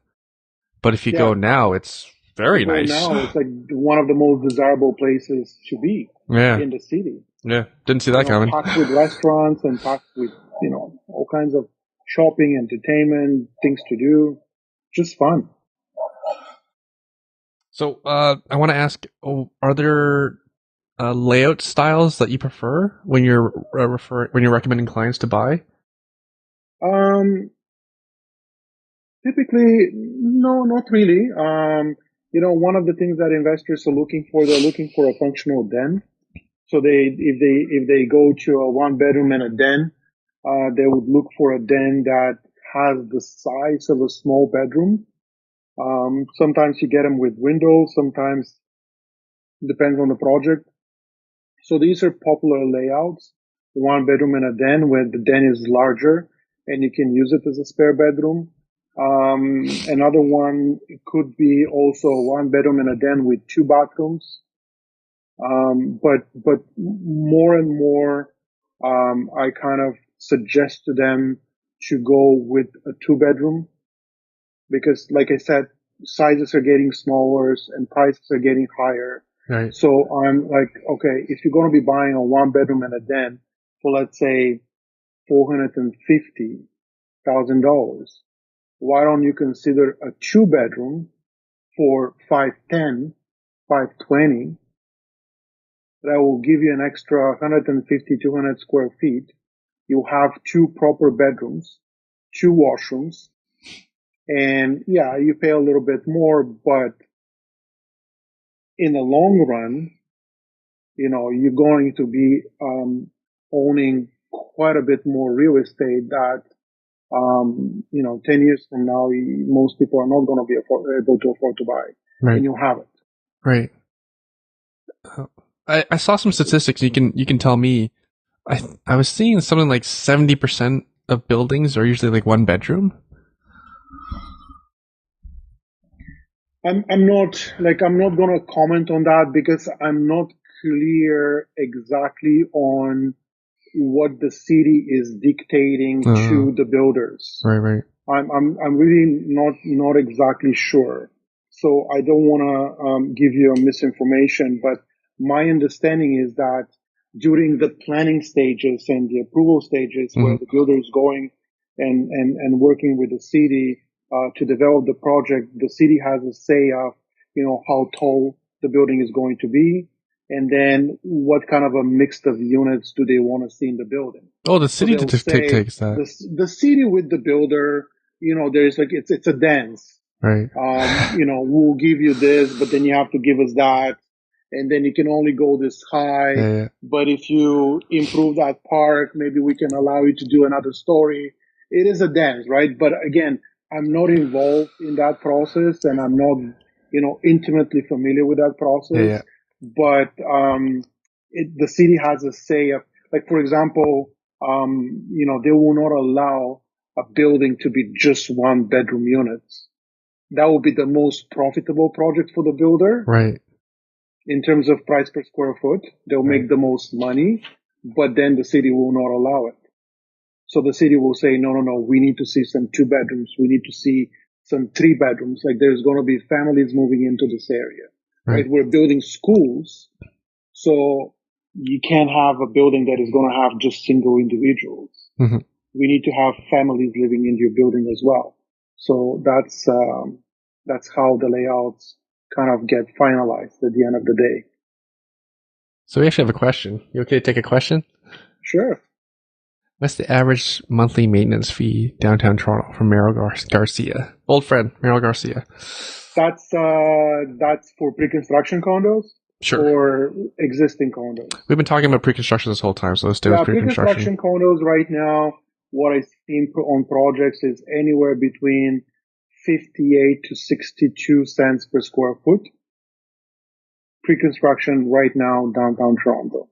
But if you go now, it's very nice. Now it's one of the most desirable places to be in the city. Yeah, didn't see that coming. Packed with restaurants and packed with all kinds of shopping, entertainment, things to do, just fun. So I want to ask: are there layout styles that you prefer when you're recommending clients to buy? Typically, no, not really. One of the things that investors are looking for, they're looking for a functional den. So if they go to a 1-bedroom and a den, they would look for a den that has the size of a small bedroom. Sometimes you get them with windows, sometimes depends on the project. So these are popular layouts: 1-bedroom and a den, where the den is larger and you can use it as a spare bedroom. Another one could be also 1-bedroom and a den with 2 bathrooms. But more and more, I kind of suggest to them to go with a 2-bedroom because, like I said, sizes are getting smaller and prices are getting higher. Right. So I'm like, okay, if you're going to be buying a 1-bedroom and a den for, let's say, $450,000, why don't you consider a 2-bedroom for $510,000, $520,000? That will give you an extra 150, 200 square feet. You have 2 proper bedrooms, 2 washrooms, and you pay a little bit more, but in the long run, you're going to be owning quite a bit more real estate that, 10 years from now, most people are not going to be able to afford to buy, Right. and you have it. Right. I saw some statistics. You can tell me. I was seeing something like 70% of buildings are usually like one bedroom. I'm not going to comment on that because I'm not clear exactly on what the city is dictating to the builders. Right. I'm really not exactly sure. So I don't want to give you a misinformation, but my understanding is that during the planning stages and the approval stages where the builder is going and working with the city to develop the project, the city has a say of, how tall the building is going to be, and then what kind of a mix of units do they want to see in the building. Oh, the city so takes that. The city with the builder, there's like, it's a dance. Right. We'll give you this, but then you have to give us that. And then you can only go this high. Yeah. But if you improve that part, maybe we can allow you to do another story. It is a dance, right? But again, I'm not involved in that process, and I'm not, intimately familiar with that process. Yeah. But the city has a say of, like, for example, they will not allow a building to be just one bedroom units. That will be the most profitable project for the builder. Right. In terms of price per square foot, they'll make the most money, but then the city will not allow it. So the city will say, no, we need to see some 2 bedrooms. We need to see some 3 bedrooms. Like, there's going to be families moving into this area, right? We're building schools. So you can't have a building that is going to have just single individuals. Mm-hmm. We need to have families living in your building as well. So that's how the layouts kind of get finalized at the end of the day. So we actually have a question. You okay to take a question? Sure. What's the average monthly maintenance fee downtown Toronto from Merrill Garcia? Old friend, Merrill Garcia. That's for pre-construction condos? Sure. Or existing condos? We've been talking about pre-construction this whole time, so let's do pre-construction. Pre-construction condos right now, what I've seen on projects is anywhere between 58 to 62 cents per square foot. Pre-construction right now, downtown Toronto.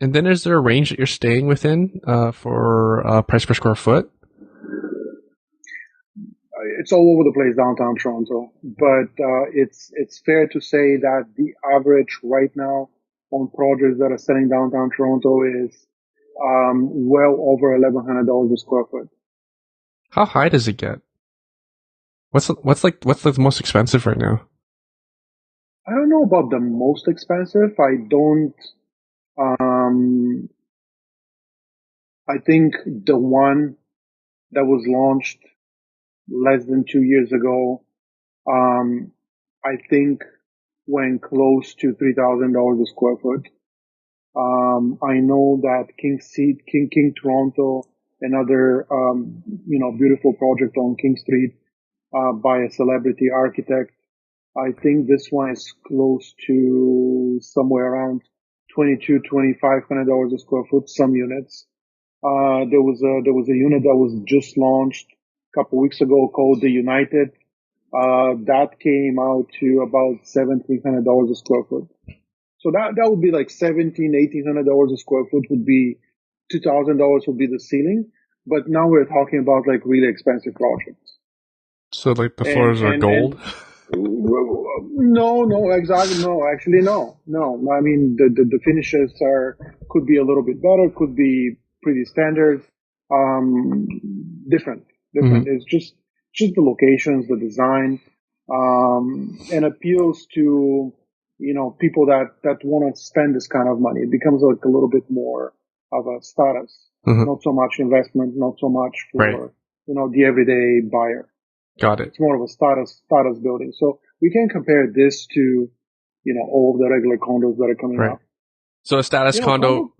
And then is there a range that you're staying within for price per square foot? It's all over the place downtown Toronto, but it's fair to say that the average right now on projects that are selling downtown Toronto is well over $1,100 a square foot. How high does it get? What's the most expensive right now? I don't know about the most expensive. I think the one that was launched less than 2 years ago, I think went close to $3,000 a square foot. I know that King Toronto, another, beautiful project on King Street, by a celebrity architect. I think this one is close to somewhere around $2,500 a square foot, some units. There was a unit that was just launched a couple weeks ago called the United. That came out to about $1,700 a square foot. So that would be like $1,800 a square foot would be $2,000 would be the ceiling. But now we're talking about like really expensive projects. So like the floors are gold? No, exactly. No, actually, no. I mean, the finishes could be a little bit better, could be pretty standard, different. Mm-hmm. It's just the locations, the design, and appeals to, people that want to spend this kind of money. It becomes like a little bit more of a status, not so much investment, not so much for, the everyday buyer. Got it. It's more of a status building. So we can compare this to, all of the regular condos that are coming up. So a status condo.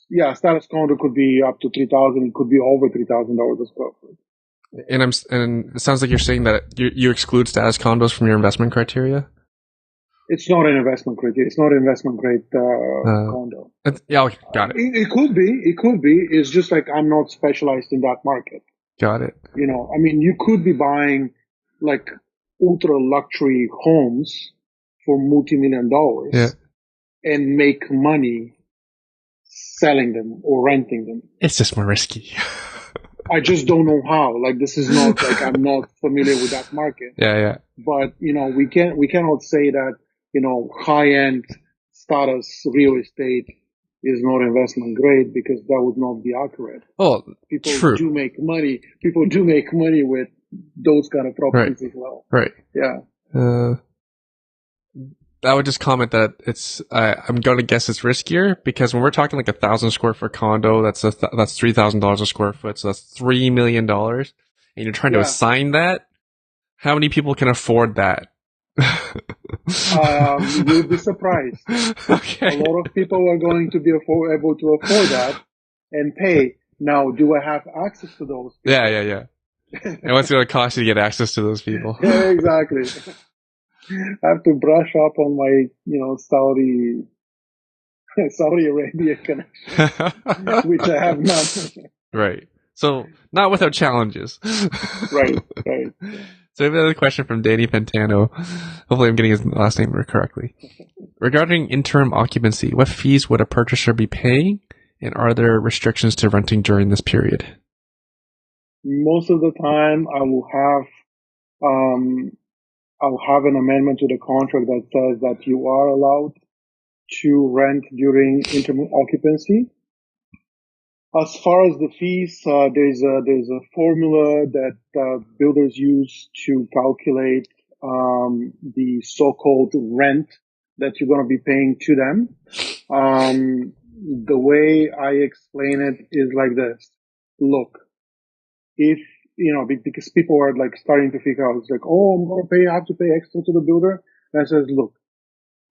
Yeah, status condo could be up to $3,000. It could be over $3,000 a square foot. And it sounds like you're saying that you exclude status condos from your investment criteria. It's not an investment grade. It's not an investment grade condo. Yeah, okay, got it. It could be. It could be. It's just like I'm not specialized in that market. Got it. You know, I mean, you could be buying like ultra luxury homes for multi-million dollars Yeah. and make money selling them or renting them. It's just more risky. I just don't know how. Like, this is not like I'm not familiar with that market. Yeah. But, you know, we cannot say that, you know, high-end status real estate is not investment grade, because that would not be accurate. Well, People true. do make money. People do make money with those kind of properties as well. Right. Yeah. I would just comment that I'm going to guess it's riskier, because when we're talking like 1,000 square foot condo, that's $3,000 a square foot. So that's $3 million. And you're trying to assign that. How many people can afford that? You'll be surprised. Okay. A lot of people are going to be able to afford that and pay. Now, do I have access to those people? Yeah. And what's it going to cost you to get access to those people? Yeah, exactly. I have to brush up on my, you know, Saudi Arabia connection, which I have not. Right. So, not without challenges. Right. So, I have another question from Danny Pantano. Hopefully, I'm getting his last name correctly. Regarding interim occupancy, what fees would a purchaser be paying, and are there restrictions to renting during this period? Most of the time, I'll have an amendment to the contract that says that you are allowed to rent during interim occupancy. As far as the fees, there's a formula that builders use to calculate the so-called rent that you're going to be paying to them. The way I explain it is like this. Look, if, you know, because people are like starting to figure out, it's like, oh, I have to pay extra to the builder. And I says, look,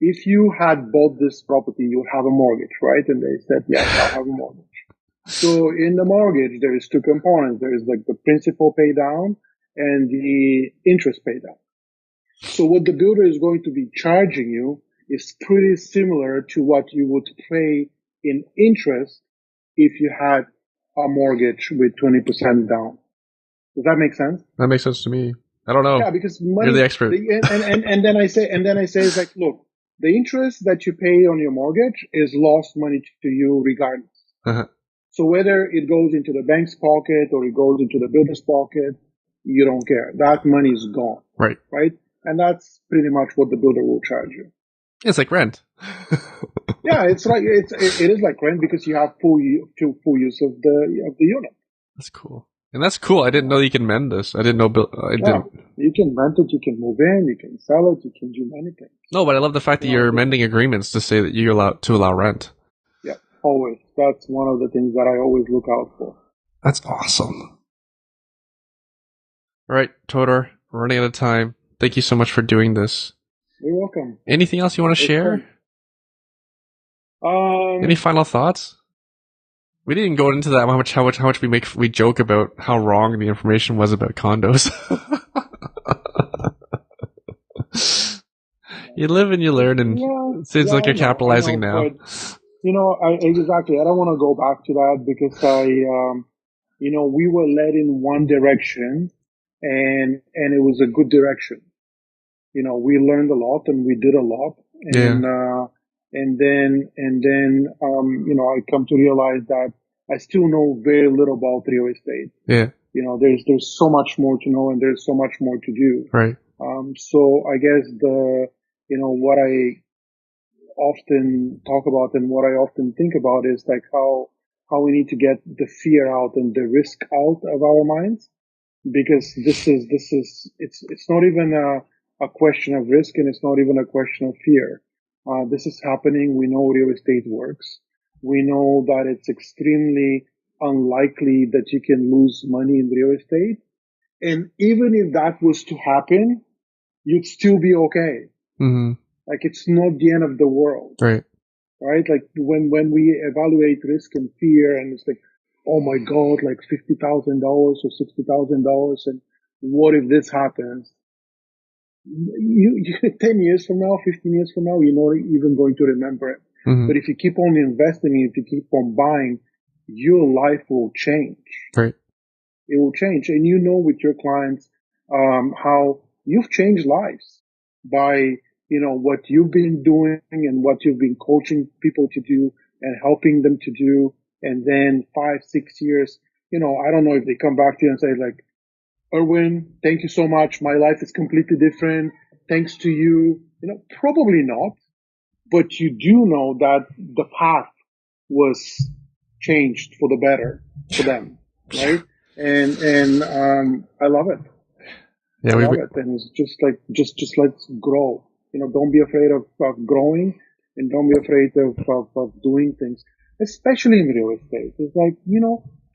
if you had bought this property, you would have a mortgage, right? And they said, yes, I'll have a mortgage. So in the mortgage, there is two components. There is like the principal pay down and the interest pay down. So what the builder is going to be charging you is pretty similar to what you would pay in interest if you had a mortgage with 20% down. Does that make sense? That makes sense to me. I don't know. Yeah, because money, you're the expert. And then I say it's like, look, the interest that you pay on your mortgage is lost money to you regardless. Uh-huh. So whether it goes into the bank's pocket or it goes into the builder's pocket, you don't care. That money is gone. Right. And that's pretty much what the builder will charge you. It's like rent. Yeah, it's like it is like rent, because you have full use of the unit. That's cool. And that's cool. I didn't know you can mend this. I didn't know. You can rent it. You can move in. You can sell it. You can do many things. No, but I love the fact that you're amending agreements to say that you're allowed to allow rent. Yeah, always. That's one of the things that I always look out for. That's awesome. All right, Todor, we're running out of time. Thank you so much for doing this. You're welcome. Anything else you want to share? Any final thoughts? We didn't go into that how much we joke about how wrong the information was about condos. You live and you learn, and it seems like you're capitalizing now. But, exactly. I don't want to go back to that, because we were led in one direction, and it was a good direction. We learned a lot and we did a lot, and then I come to realize that I still know very little about real estate. Yeah. There's so much more to know, and there's so much more to do. Right. So I guess what I often talk about and what I often think about is like how we need to get the fear out and the risk out of our minds, because it's not even a question of risk, and it's not even a question of fear. This is happening. We know real estate works. We know that it's extremely unlikely that you can lose money in real estate. And even if that was to happen, you'd still be okay. Mm-hmm. Like, it's not the end of the world. Right. Like when we evaluate risk and fear, and it's like, oh my God, like $50,000 or $60,000. And what if this happens? you 10 years from now, 15 years from now, you're not even going to remember it. Mm-hmm. But if you keep on investing, if you keep on buying, your life will change. Right. It will change. And you know, with your clients, how you've changed lives by, what you've been doing and what you've been coaching people to do and helping them to do. And then 5-6 years, I don't know if they come back to you and say like, Erwin, thank you so much. My life is completely different. Thanks to you. Probably not, but you do know that the path was changed for the better for them, right? And I love it. Yeah, I love it. And it's just like, just let's grow. Don't be afraid of growing, and don't be afraid of doing things, especially in real estate. It's like,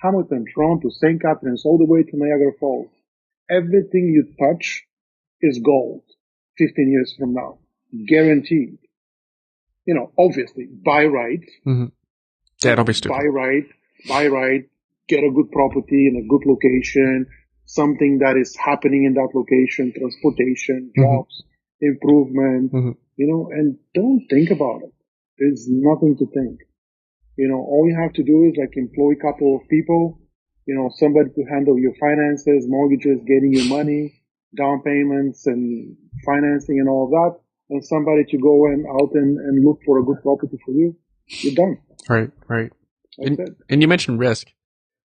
Hamilton, Toronto, St. Catharines, all the way to Niagara Falls. Everything you touch is gold 15 years from now. Guaranteed. Obviously, buy right. Mm-hmm. Yeah, don't be stupid. Buy right, get a good property in a good location, something that is happening in that location, transportation, jobs, improvement, and don't think about it. There's nothing to think. All you have to do is like employ a couple of people, somebody to handle your finances, mortgages, getting you money, down payments and financing and all of that, and somebody to go out and look for a good property for you. You're done. Right. And you mentioned risk.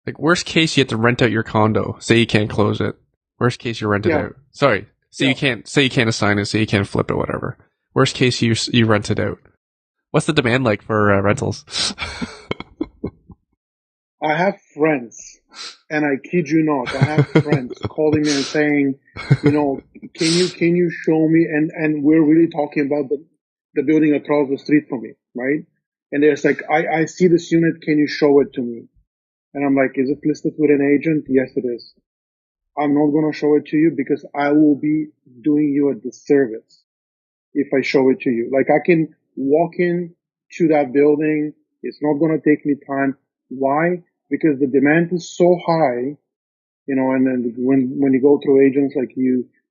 Like, worst case, you have to rent out your condo. Say you can't close it. Worst case, you rent it out. Sorry. You can't assign it, say you can't flip it, whatever. Worst case, you rent it out. What's the demand like for rentals? I have friends, and I kid you not, I have friends calling me and saying, can you show me? And we're really talking about the building across the street from me, right? And there's like, I see this unit. Can you show it to me? And I'm like, is it listed with an agent? Yes, it is. I'm not going to show it to you because I will be doing you a disservice if I show it to you. Like, I can walk in to that building. It's not going to take me time. Why? Because the demand is so high, and then when you go through agents like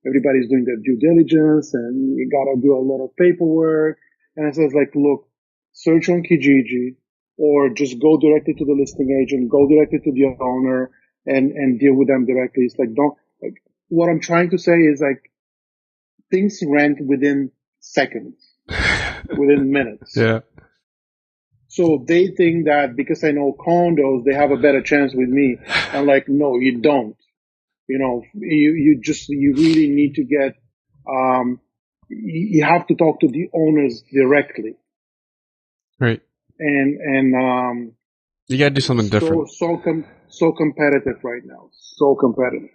everybody's doing their due diligence and you got to do a lot of paperwork. And it says like, look, search on Kijiji or just go directly to the listing agent, go directly to the owner and deal with them directly. It's like, what I'm trying to say is like, things rent within seconds, within minutes. Yeah. So they think that because I know condos, they have a better chance with me. I'm like, no, you don't. You really need to get, you have to talk to the owners directly. Right. And you gotta do something different. So competitive right now. So competitive.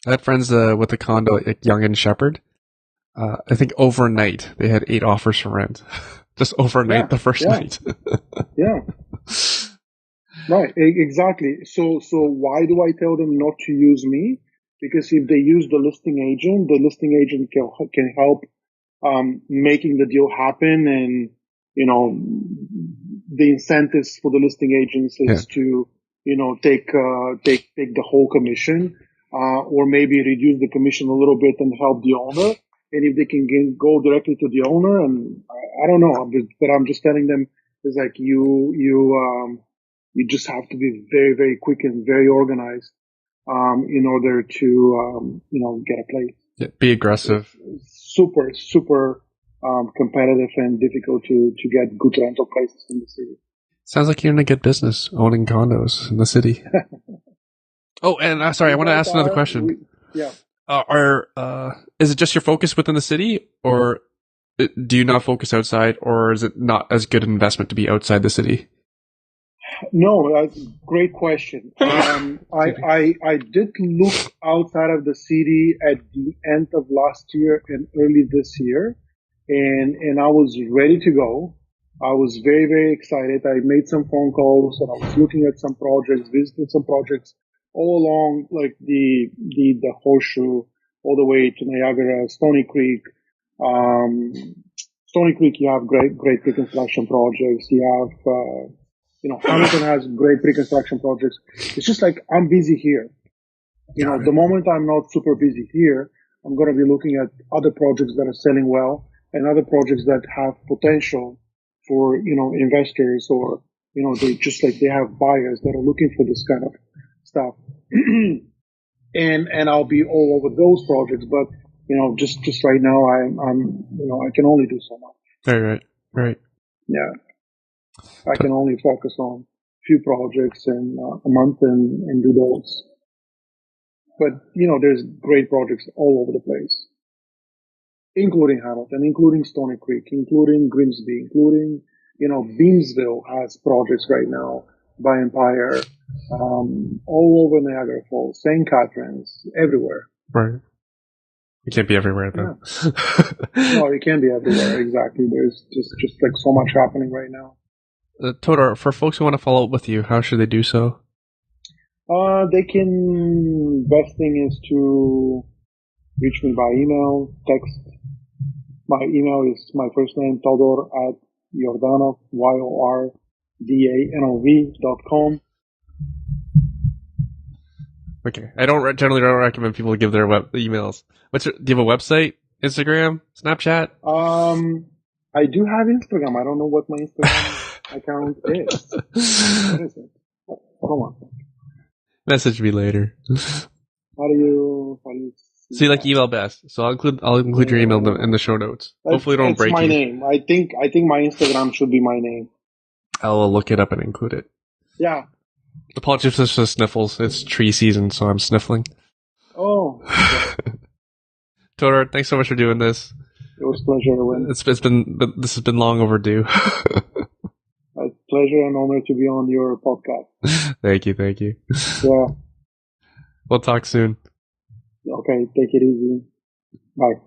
I had friends with a condo at Yonge and Shepherd. I think overnight they had 8 offers for rent. Just overnight, the first night. Yeah. Right. Exactly. So why do I tell them not to use me? Because if they use the listing agent can help, making the deal happen. And, the incentives for the listing agents is to, take the whole commission, or maybe reduce the commission a little bit and help the owner. And if they can go directly to the owner, and I don't know, but I'm just telling them, is like you just have to be very, very quick and very organized, in order to, get a place. Yeah, be aggressive. It's super, competitive and difficult to get good rental places in the city. Sounds like you're in a good business owning condos in the city. Oh, and sorry, I want to ask another question. Is it just your focus within the city, or do you not focus outside, or is it not as good an investment to be outside the city? No, great question. I did look outside of the city at the end of last year and early this year, and I was ready to go. I was very, very excited. I made some phone calls and I was looking at some projects, visited some projects all along, like the horseshoe, all the way to Niagara, Stony Creek. Stony Creek, you have great pre-construction projects. You have, Hamilton has great pre-construction projects. It's just like, I'm busy here. The moment I'm not super busy here, I'm going to be looking at other projects that are selling well and other projects that have potential for, investors or, they just like they have buyers that are looking for this kind of stuff. and I'll be all over those projects, but, just right now I can only do so much. Right. Yeah. I can only focus on a few projects in a month and do those. But, there's great projects all over the place, including Hamilton, including Stony Creek, including Grimsby, including, Beamsville has projects right now by Empire, all over Niagara Falls, St. Catharines, everywhere. Right. You can't be everywhere though. Yeah. No, you can't be everywhere. Exactly. There's just like so much happening right now. Todor, for folks who want to follow up with you, how should they do so? They can, best thing is to reach me by email, text. My email is my first name, Todor at Yordanov, YORDANOV.com. Okay. I generally don't recommend people give their emails. Do you have a website? Instagram? Snapchat? I do have Instagram. I don't know what my Instagram account is. What is it? Hold on. Message me later. How do you so you like email best. So I'll include your email in the show notes. Hopefully don't break my name. I think my Instagram should be my name. I'll look it up and include it. Yeah. Apologies for the sniffles. It's tree season, so I'm sniffling. Oh. Okay. Todor, thanks so much for doing this. It was a pleasure, Win. This has been long overdue. A pleasure and honor to be on your podcast. Thank you. Yeah. We'll talk soon. Okay, take it easy. Bye.